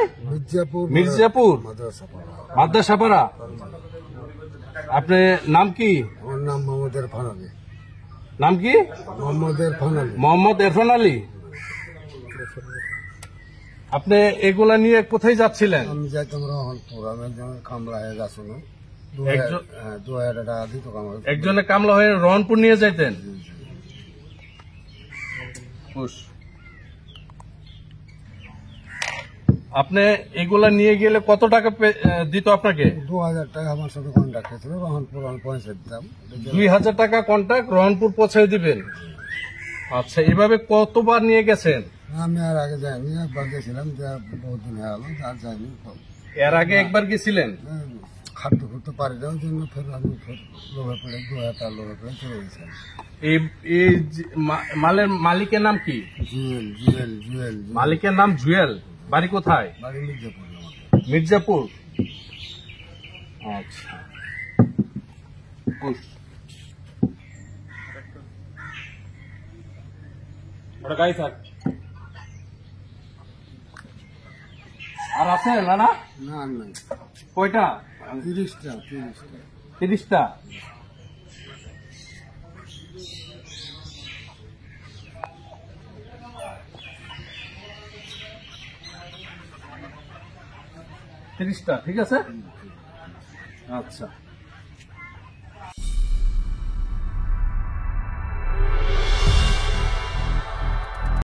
কোথায়? মির্জাপুর মাদ্রাসাপাড়া। আপনার নাম কি? আমার নাম মোহাম্মদ ইরফান আলী। নাম কি? মোহাম্মদ ইরফান আলী। আপনি এগুলা নিয়ে কোথায় যাচ্ছিলেন? আমি যাইতাম রহনপুর। আমি একজন কামলা হয়ে যাচ্ছিল, 2000 টাকা দিত কামলা। একজনে কামলা হয়ে রহনপুর নিয়ে যাইতেন? আপনি এগুলা নিয়ে গেলে কত টাকা দিত আপনাকে? 2000 টাকা আমার সাথে কন্ট্যাক্ট হয়েছিল, রহনপুর আমি পৌঁছে দিতাম। 2000 টাকা কন্ট্যাক্ট, রহনপুর পৌঁছে দিবেন। আচ্ছা, এভাবে কতবার নিয়ে গেছেন? আমি আর আগে যাইনি, একবার গেছিলাম, বহুত দিন হয়ে গেল, আর যাইনি। এর আগে একবার গেছিলেন? খাদ্য করতে পারি না, ওই জন্য ফের আমি লোভে পড়ে 2000 টাকা লোভে পড়ে চলে গেছিলাম। এই মালের মালিকের নাম কি? জুয়েল। মালিকের নাম জুয়েল। বাড়ি কোথায়? বাড়ি মির্জাপুর। মির্জাপুর। আচ্ছা, আর আছে না? না, কয়টা? 30টা। 30টা। ঠিক আছে। আচ্ছা।